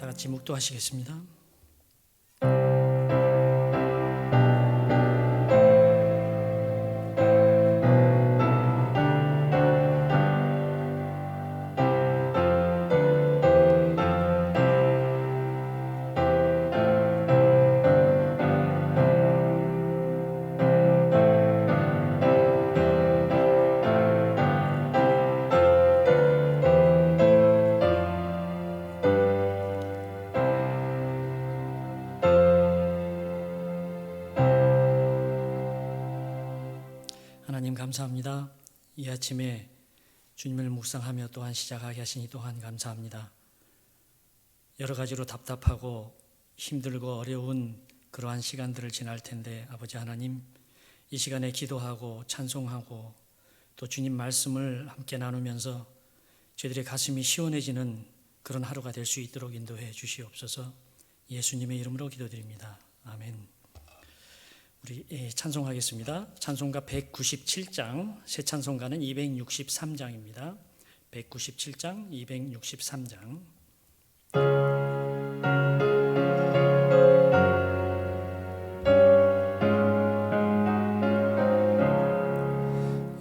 다 같이 묵도하시겠습니다. 하나님 감사합니다. 이 아침에 주님을 묵상하며 또한 시작하게 하시니 또한 감사합니다. 여러 가지로 답답하고 힘들고 어려운 그러한 시간들을 지날 텐데 아버지 하나님, 이 시간에 기도하고 찬송하고 또 주님 말씀을 함께 나누면서 저희들의 가슴이 시원해지는 그런 하루가 될 수 있도록 인도해 주시옵소서. 예수님의 이름으로 기도드립니다. 아멘. 우리 찬송하겠습니다. 찬송가 197장, 새 찬송가는 263장입니다. 197장, 263장.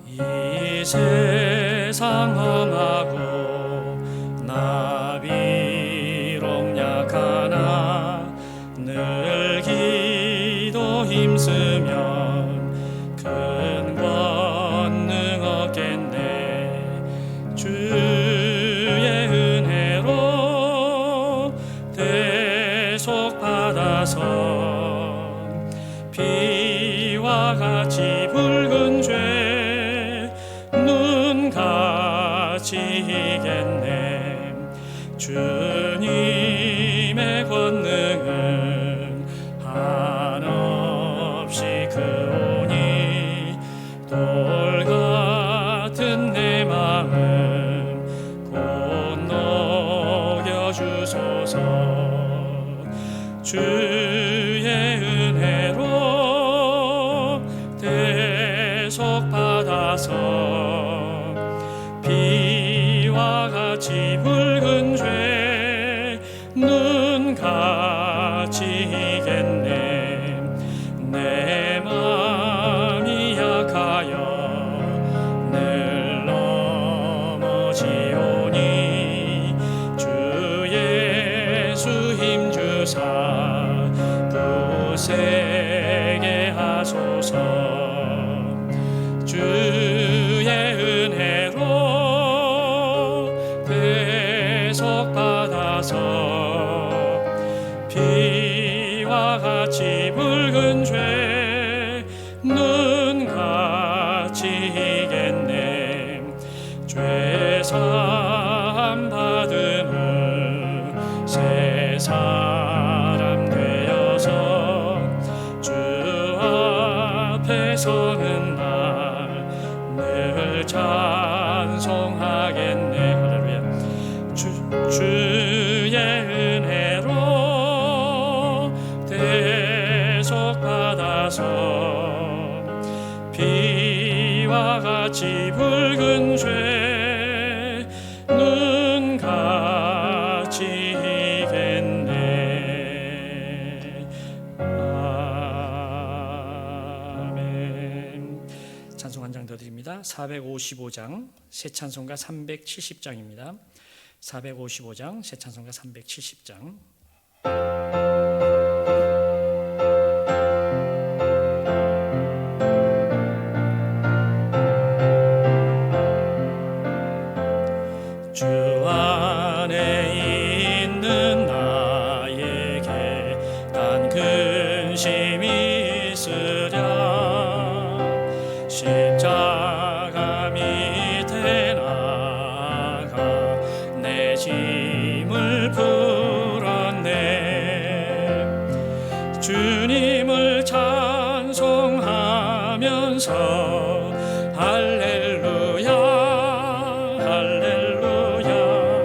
이 세상 험하고 나 비록 약하나 늘 기도 힘쓰면 큰 권능 얻겠네. 주의 은혜로 대속받아서 피와 같이 붉은 죄 눈같이 이겠네. 주님의 권능은 한없이 크오니 돌 같은 내 마음 곧 녹여주소서. 주의 은혜로 대속받아서 피와 같이 붉은 죄 눈같이 이겠네. 내 마음이 약하여 늘 넘어지오니 주 예수 힘주사 굳세게 하소서. 주의 은혜로 대속받아서 피와 같이 붉은 죄 눈같이 이겠네. 죄사함 받은 후 새 사람 되어서 주 앞에 서는 날 늘 찬송하겠네. 할렐루야. 주의 은혜로 대속받아서 피와 같이 붉은 죄 눈같이 이겠네. 아멘. 찬송 한 장 더 드립니다. 455장, 새 찬송가 370장입니다. 455장, 새 찬송가 370장. 주 안에 있는 나에게 단 근심이 있으랴. 십자가 밑에 나가 내 짐을 풀었네. 주님을 찬송하면서 할렐루야 할렐루야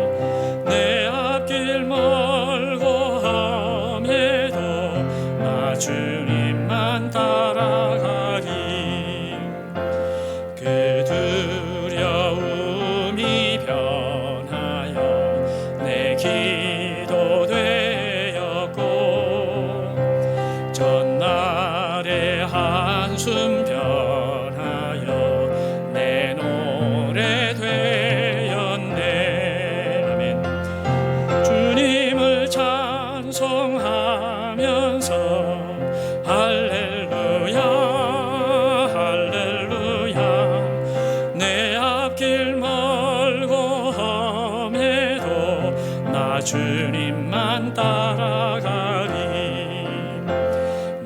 주님만 따라가리.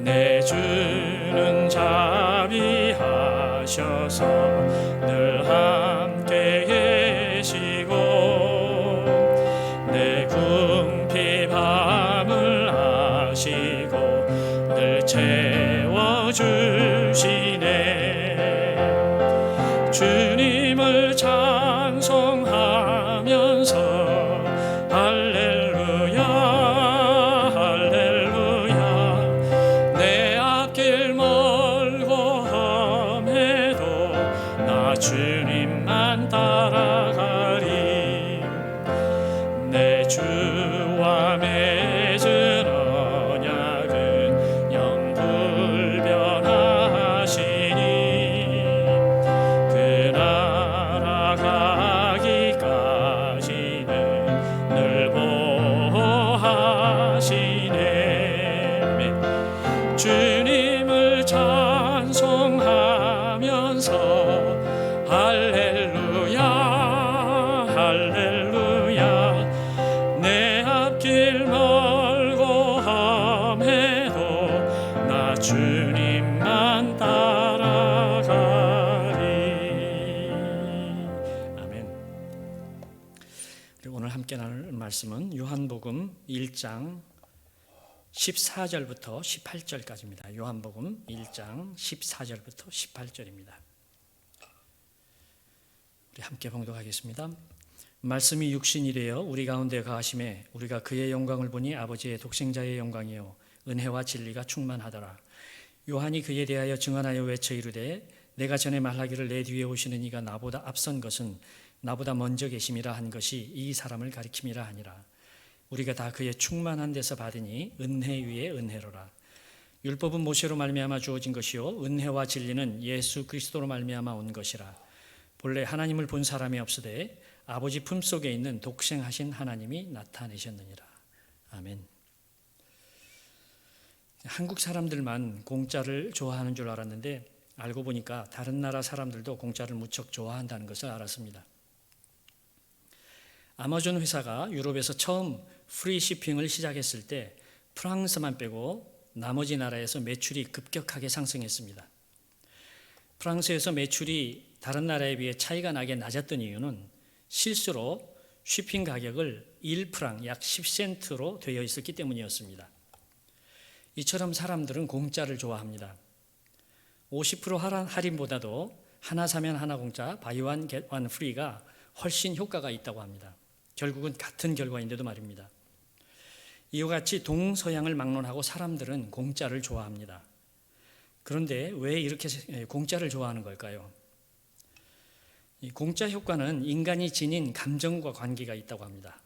내 주는 자비하셔서 늘 함께 계시고 내 궁핍함을 아시고 늘 채워주시네. 주님을 찬송하면서 할렐루야 할렐루야. 내 앞길 멀고 험해도 나 주님만 따라가리. 내 주와 맺은 언약은 영불변하시니 그 나라 가기까지는 늘 보호하시네. 주님을 찬송하면서 할렐루야 할렐루야. 내 앞길 멀고 험해도 나 주님만 따라가리. 아멘. 그리고 오늘 함께 나눌 말씀은 요한복음 1장 14절부터 18절까지입니다. 요한복음 1장 14절부터 18절입니다. 우리 함께 봉독하겠습니다. 말씀이 육신이 되어 우리 가운데 거하심에 우리가 그의 영광을 보니 아버지의 독생자의 영광이요 은혜와 진리가 충만하더라. 요한이 그에 대하여 증언하여 외쳐 이르되 내가 전에 말하기를 내 뒤에 오시는 이가 나보다 앞선 것은 나보다 먼저 계심이라 한 것이 이 사람을 가리킴이라 하니라. 우리가 다 그의 충만한 데서 받으니 은혜 위에 은혜로라. 율법은 모세로 말미암아 주어진 것이요 은혜와 진리는 예수 그리스도로 말미암아 온 것이라. 본래 하나님을 본 사람이 없으되 아버지 품속에 있는 독생하신 하나님이 나타내셨느니라. 아멘. 한국 사람들만 공짜를 좋아하는 줄 알았는데 알고 보니까 다른 나라 사람들도 공짜를 무척 좋아한다는 것을 알았습니다. 아마존 회사가 유럽에서 처음 프리 shipping을 시작했을 때 프랑스만 빼고 나머지 나라에서 매출이 급격하게 상승했습니다. 프랑스에서 매출이 다른 나라에 비해 차이가 나게 낮았던 이유는 실수로 쉬핑 가격을 1프랑 약 10센트로 되어 있었기 때문이었습니다. 이처럼 사람들은 공짜를 좋아합니다. 50% 할인보다도 하나 사면 하나 공짜, 바이 원 겟 원 프리가 훨씬 효과가 있다고 합니다. 결국은 같은 결과인데도 말입니다. 이와 같이 동서양을 막론하고 사람들은 공짜를 좋아합니다. 그런데 왜 이렇게 공짜를 좋아하는 걸까요? 이 공짜 효과는 인간이 지닌 감정과 관계가 있다고 합니다.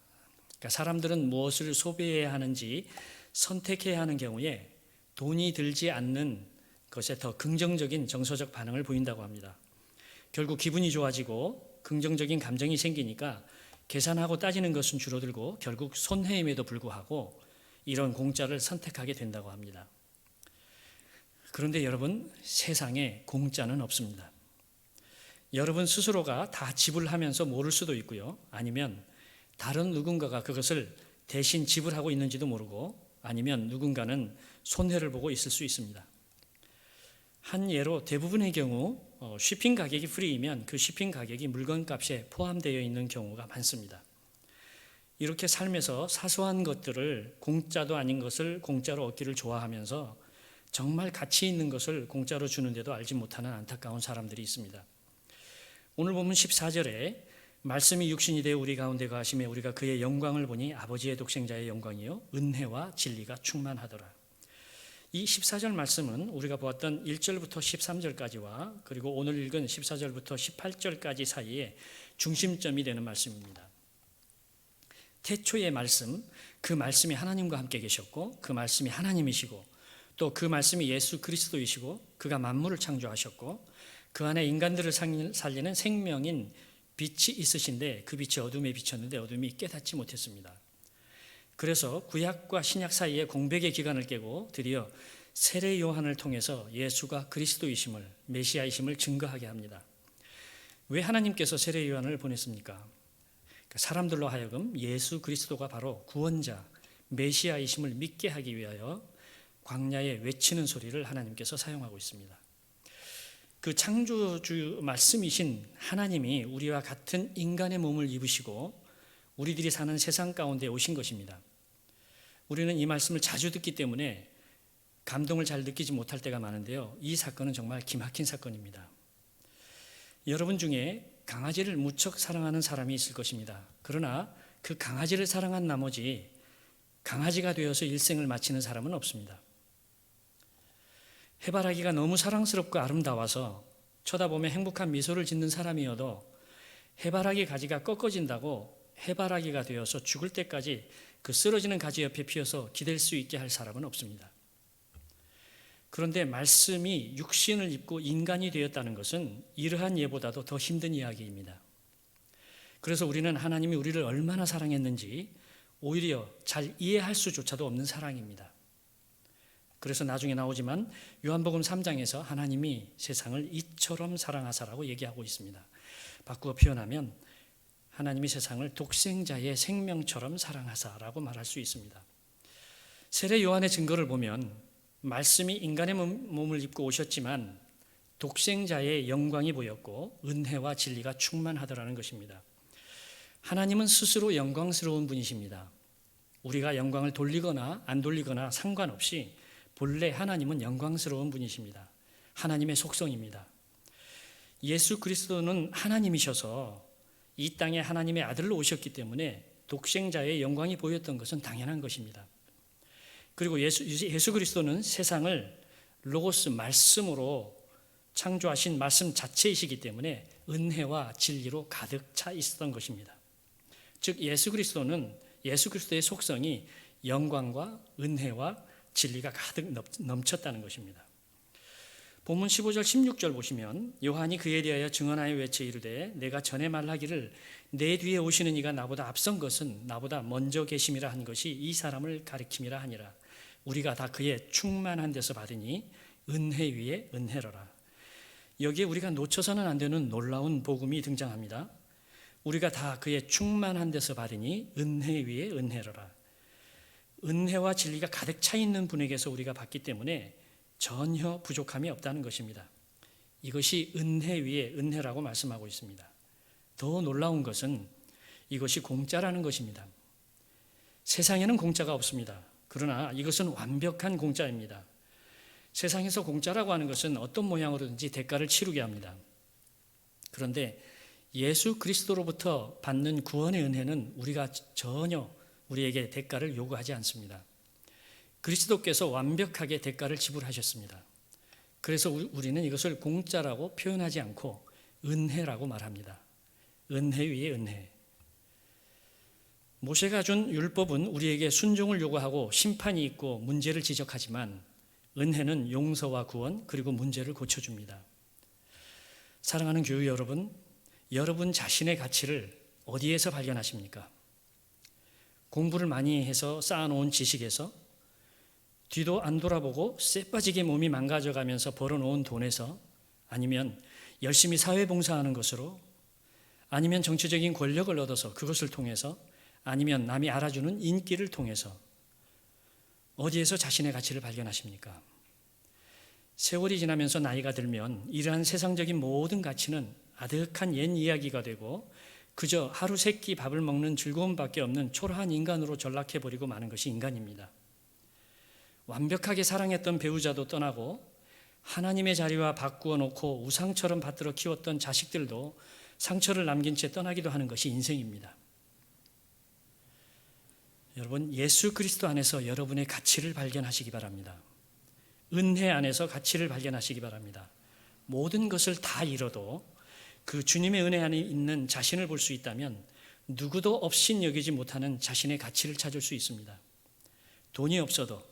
그러니까 사람들은 무엇을 소비해야 하는지 선택해야 하는 경우에 돈이 들지 않는 것에 더 긍정적인 정서적 반응을 보인다고 합니다. 결국 기분이 좋아지고 긍정적인 감정이 생기니까 계산하고 따지는 것은 줄어들고 결국 손해임에도 불구하고 이런 공짜를 선택하게 된다고 합니다. 그런데 여러분, 세상에 공짜는 없습니다. 여러분 스스로가 다 지불하면서 모를 수도 있고요. 아니면 다른 누군가가 그것을 대신 지불하고 있는지도 모르고 아니면 누군가는 손해를 보고 있을 수 있습니다. 한 예로 대부분의 경우 쉬핑 가격이 프리이면 그 쉬핑 가격이 물건값에 포함되어 있는 경우가 많습니다. 이렇게 삶에서 사소한 것들을 공짜도 아닌 것을 공짜로 얻기를 좋아하면서 정말 가치 있는 것을 공짜로 주는데도 알지 못하는 안타까운 사람들이 있습니다. 오늘 보면 14절에 말씀이 육신이 되어 우리 가운데 거하심에 우리가 그의 영광을 보니 아버지의 독생자의 영광이요 은혜와 진리가 충만하더라. 이 14절 말씀은 우리가 보았던 1절부터 13절까지와 그리고 오늘 읽은 14절부터 18절까지 사이에 중심점이 되는 말씀입니다. 태초의 말씀, 그 말씀이 하나님과 함께 계셨고 그 말씀이 하나님이시고 또 그 말씀이 예수 그리스도이시고 그가 만물을 창조하셨고 그 안에 인간들을 살리는 생명인 빛이 있으신데 그 빛이 어둠에 비쳤는데 어둠이 깨닫지 못했습니다. 그래서 구약과 신약 사이에 공백의 기간을 깨고 드디어 세례 요한을 통해서 예수가 그리스도이심을 메시아이심을 증거하게 합니다. 왜 하나님께서 세례 요한을 보냈습니까? 그러니까 사람들로 하여금 예수 그리스도가 바로 구원자, 메시아이심을 믿게 하기 위하여 광야에 외치는 소리를 하나님께서 사용하고 있습니다. 그 창조주 말씀이신 하나님이 우리와 같은 인간의 몸을 입으시고 우리들이 사는 세상 가운데 오신 것입니다. 우리는 이 말씀을 자주 듣기 때문에 감동을 잘 느끼지 못할 때가 많은데요. 이 사건은 정말 기막힌 사건입니다. 여러분 중에 강아지를 무척 사랑하는 사람이 있을 것입니다. 그러나 그 강아지를 사랑한 나머지 강아지가 되어서 일생을 마치는 사람은 없습니다. 해바라기가 너무 사랑스럽고 아름다워서 쳐다보며 행복한 미소를 짓는 사람이어도 해바라기 가지가 꺾어진다고 해바라기가 되어서 죽을 때까지 그 쓰러지는 가지 옆에 피어서 기댈 수 있게 할 사람은 없습니다. 그런데 말씀이 육신을 입고 인간이 되었다는 것은 이러한 예보다도 더 힘든 이야기입니다. 그래서 우리는 하나님이 우리를 얼마나 사랑했는지 오히려 잘 이해할 수조차도 없는 사랑입니다. 그래서 나중에 나오지만 요한복음 3장에서 하나님이 세상을 이처럼 사랑하사라고 얘기하고 있습니다. 바꾸어 표현하면 하나님이 세상을 독생자의 생명처럼 사랑하사라고 말할 수 있습니다. 세례 요한의 증거를 보면 말씀이 인간의 몸을 입고 오셨지만 독생자의 영광이 보였고 은혜와 진리가 충만하더라는 것입니다. 하나님은 스스로 영광스러운 분이십니다. 우리가 영광을 돌리거나 안 돌리거나 상관없이 본래 하나님은 영광스러운 분이십니다. 하나님의 속성입니다. 예수 그리스도는 하나님이셔서 이 땅에 하나님의 아들로 오셨기 때문에 독생자의 영광이 보였던 것은 당연한 것입니다. 그리고 예수 그리스도는 세상을 로고스 말씀으로 창조하신 말씀 자체이시기 때문에 은혜와 진리로 가득 차 있었던 것입니다. 즉 예수 그리스도의 속성이 영광과 은혜와 진리가 가득 넘쳤다는 것입니다. 본문 15절 16절 보시면 요한이 그에 대하여 증언하여 외쳐 이르되 내가 전에 말하기를 내 뒤에 오시는 이가 나보다 앞선 것은 나보다 먼저 계심이라 한 것이 이 사람을 가리킴이라 하니라. 우리가 다 그의 충만한 데서 받으니 은혜 위에 은혜로라. 여기에 우리가 놓쳐서는 안 되는 놀라운 복음이 등장합니다. 우리가 다 그의 충만한 데서 받으니 은혜 위에 은혜로라. 은혜와 진리가 가득 차 있는 분에게서 우리가 받기 때문에 전혀 부족함이 없다는 것입니다. 이것이 은혜 위에 은혜라고 말씀하고 있습니다. 더 놀라운 것은 이것이 공짜라는 것입니다. 세상에는 공짜가 없습니다. 그러나 이것은 완벽한 공짜입니다. 세상에서 공짜라고 하는 것은 어떤 모양으로든지 대가를 치르게 합니다. 그런데 예수 그리스도로부터 받는 구원의 은혜는 우리가 전혀 우리에게 대가를 요구하지 않습니다. 그리스도께서 완벽하게 대가를 지불하셨습니다. 그래서 우리는 이것을 공짜라고 표현하지 않고 은혜라고 말합니다. 은혜 위에 은혜. 모세가 준 율법은 우리에게 순종을 요구하고 심판이 있고 문제를 지적하지만 은혜는 용서와 구원 그리고 문제를 고쳐줍니다. 사랑하는 교우 여러분, 여러분 자신의 가치를 어디에서 발견하십니까? 공부를 많이 해서 쌓아놓은 지식에서, 뒤도 안 돌아보고 쎄빠지게 몸이 망가져가면서 벌어놓은 돈에서, 아니면 열심히 사회봉사하는 것으로, 아니면 정치적인 권력을 얻어서 그것을 통해서, 아니면 남이 알아주는 인기를 통해서 어디에서 자신의 가치를 발견하십니까? 세월이 지나면서 나이가 들면 이러한 세상적인 모든 가치는 아득한 옛 이야기가 되고 그저 하루 세 끼 밥을 먹는 즐거움밖에 없는 초라한 인간으로 전락해버리고 마는 것이 인간입니다. 완벽하게 사랑했던 배우자도 떠나고 하나님의 자리와 바꾸어 놓고 우상처럼 받들어 키웠던 자식들도 상처를 남긴 채 떠나기도 하는 것이 인생입니다. 여러분, 예수 그리스도 안에서 여러분의 가치를 발견하시기 바랍니다. 은혜 안에서 가치를 발견하시기 바랍니다. 모든 것을 다 잃어도 그 주님의 은혜 안에 있는 자신을 볼 수 있다면 누구도 없인 여기지 못하는 자신의 가치를 찾을 수 있습니다. 돈이 없어도,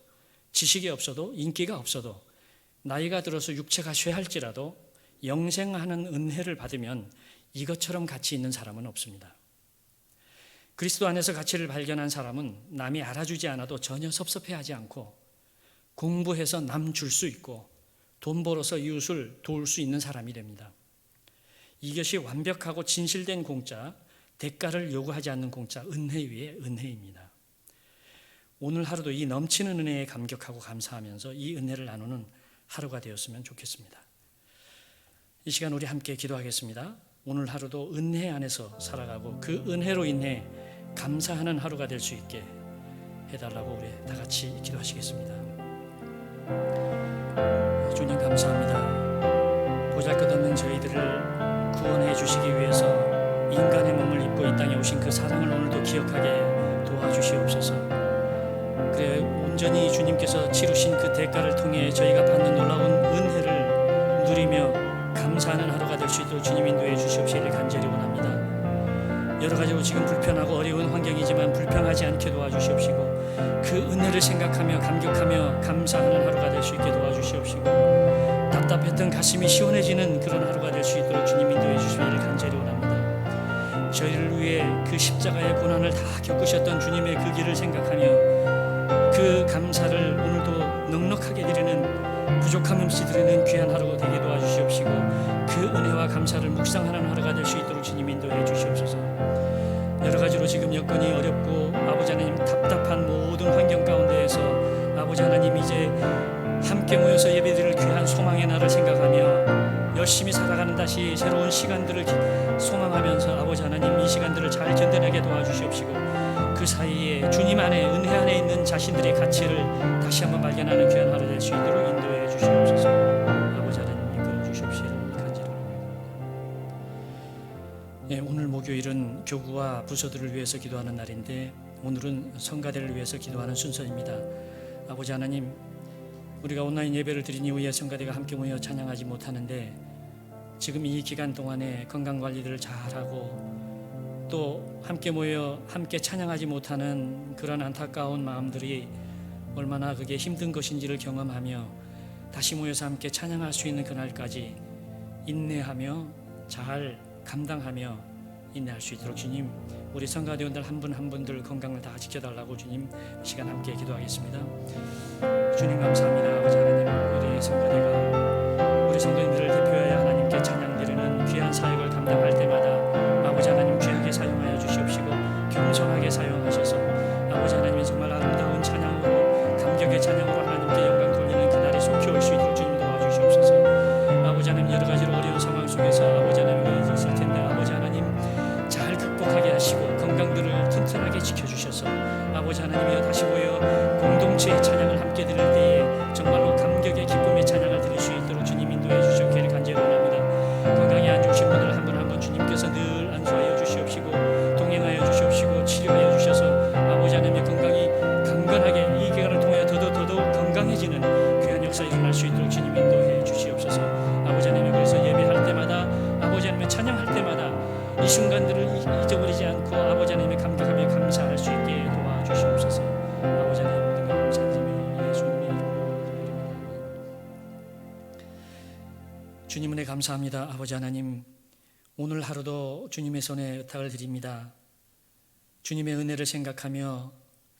지식이 없어도, 인기가 없어도, 나이가 들어서 육체가 쇠할지라도 영생하는 은혜를 받으면 이것처럼 가치 있는 사람은 없습니다. 그리스도 안에서 가치를 발견한 사람은 남이 알아주지 않아도 전혀 섭섭해하지 않고 공부해서 남 줄 수 있고 돈 벌어서 이웃을 도울 수 있는 사람이 됩니다. 이것이 완벽하고 진실된 공짜, 대가를 요구하지 않는 공짜, 은혜 위에 은혜입니다. 오늘 하루도 이 넘치는 은혜에 감격하고 감사하면서 이 은혜를 나누는 하루가 되었으면 좋겠습니다. 이 시간 우리 함께 기도하겠습니다. 오늘 하루도 은혜 안에서 살아가고 그 은혜로 인해 감사하는 하루가 될 수 있게 해달라고 우리 다 같이 기도하시겠습니다. 주님 감사합니다. 보잘것없는 저희들을 구원해 주시기 위해서 인간의 몸을 입고 이 땅에 오신 그 사랑을 오늘도 기억하게 도와주시옵소서. 그래 온전히 주님께서 치르신 그 대가를 통해 저희가 받는 놀라운 은혜를 누리며 감사하는 하루가 될 수 있도록 주님 인도해 주시옵시기를 간절히 원합니다. 여러 가지로 지금 불편하고 어려운 환경이지만 불평하지 않게 도와주시옵시고 그 은혜를 생각하며 감격하며 감사하는 하루가 될 수 있게 도와주시옵시고 답답했던 가슴이 시원해지는 그런 하루가 될 수 있도록 주님 인도해 주시기를 간절히 원합니다. 저희를 위해 그 십자가의 고난을 다 겪으셨던 주님의 그 길을 생각하며 그 감사를 오늘도 넉넉하게 드리는 부족함 없이 드리는 귀한 하루가 되게 도와주시옵시고 그 은혜와 감사를 묵상하는 하루가 될 수 있도록 주님 인도해 주시옵소서. 여러 가지로 지금 여건이 어렵고 아버지 하나님 답답한 모든 환경 가운데에서 아버지 하나님 이제 함께 모여서 예배드릴 귀한 소망의 날을 생각하며 열심히 살아가는 다시 새로운 시간들을 소망하면서 아버지 하나님 이 시간들을 잘 견뎌내게 도와주시옵시고 그 사이에 주님 안에 은혜 안에 있는 자신들의 가치를 다시 한번 발견하는 귀한 하루 될 수 있도록 인도해 주시옵소서. 아버지 하나님 이끌어 주시옵시기를 간절히 오늘 목요일은 교구와 부서들을 위해서 기도하는 날인데 오늘은 성가대를 위해서 기도하는 순서입니다. 아버지 하나님 우리가 온라인 예배를 드린 이후에 성가대가 함께 모여 찬양하지 못하는데 지금 이 기간 동안에 건강관리들을 잘하고 또 함께 모여 함께 찬양하지 못하는 그런 안타까운 마음들이 얼마나 그게 힘든 것인지를 경험하며 다시 모여서 함께 찬양할 수 있는 그날까지 인내하며 잘 감당하며 인내할 수 있도록 주님 우리 성가대원들 한 분 한 분들 건강을 다 지켜달라고 주님 시간 함께 기도하겠습니다. 주님 감사합니다. 아버지 하나님 우리 성가대가 우리 성도님들을 대표하여 하나님께 찬양 드리는 귀한 사역을 감당할 때마다 아버지 하나님 귀하게 사용하여 주시옵시고 겸손하게 사용하셔서 아버지 하나님 정말 아름다운 찬양으로 감격의 찬양으로 하나님께 영광 돌리는 그날이 속히 올 수 있도록 주님 도와주시옵소서. 아버지 하나님 여러 가지로 어려운 상황 속에서 아버지 하나님이 있을 텐데 아버지 하나님 잘 극복하게 하시고 건강들을 튼튼하게 지켜주셔서 아버지 하나님이여 다시 모여 공동체의 찬양을 함께 드릴 때에 정말로 감격의 기쁨의 찬양을 드릴 수 있도록 주님 인도해 주시옵기를 간절히 원합니다. 건강에 안 좋으신 분들 한 분 한 분 주님께서 늘 안수하여 주시옵시고 동행하여 주시옵시고 치료하여 주셔서 아버지 하나님의 건강이 강건하게 이 기간을 통해 더더욱 건강해지는 귀한 역사 일어날 수 있도록 주님 인도해 주시옵소서. 아버지 하나님 그래서 예배할 때마다 아버지 하나님의 찬양할 때마다 이 순간들을 잊어버리지 않고 아버지 하나님의 감격하며 감사할 수 있게 도와주시옵소서. 아버지 하나님 모든 것 감사드리며 예수님의 이름으로 기도드립니다. 주님 은혜 감사합니다. 아버지 하나님 오늘 하루도 주님의 손에 의탁을 드립니다. 주님의 은혜를 생각하며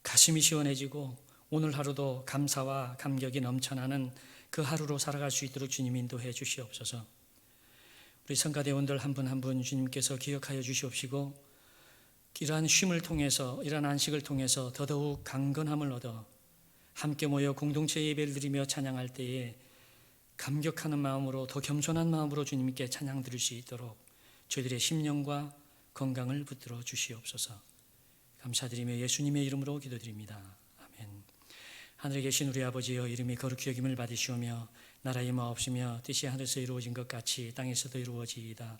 가슴이 시원해지고 오늘 하루도 감사와 감격이 넘쳐나는 그 하루로 살아갈 수 있도록 주님 인도해 주시옵소서. 우리 성가대원들 한 분 한 분 주님께서 기억하여 주시옵시고 이러한 쉼을 통해서 이러한 안식을 통해서 더더욱 강건함을 얻어 함께 모여 공동체 예배를 드리며 찬양할 때에 감격하는 마음으로 더 겸손한 마음으로 주님께 찬양 드릴 수 있도록 저희들의 심령과 건강을 붙들어 주시옵소서. 감사드리며 예수님의 이름으로 기도드립니다. 아멘. 하늘에 계신 우리 아버지여 이름이 거룩히 여김을 받으시오며 나라의 마옵시며 뜻이 하늘에서 이루어진 것 같이 땅에서도 이루어지이다.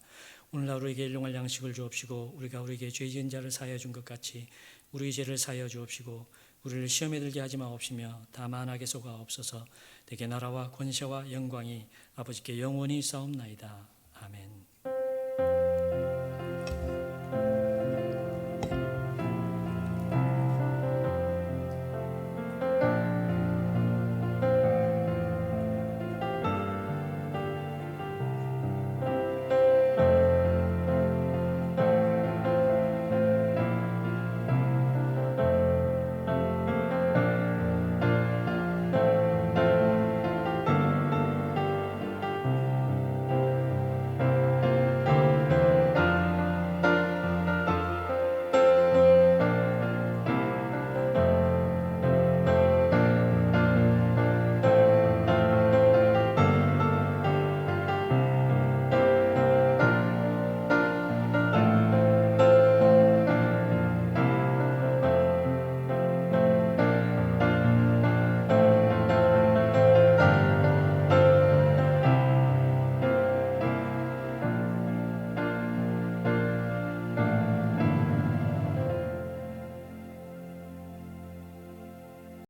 오늘날 우리에게 일용할 양식을 주옵시고 우리가 우리에게 죄 지은 자를 사하여 준 것 같이 우리 죄를 사하여 주옵시고 우리를 시험에 들게 하지 마옵시며 다만 악에 속아옵소서. 내게 나라와 권세와 영광이 아버지께 영원히 싸움나이다. 아멘.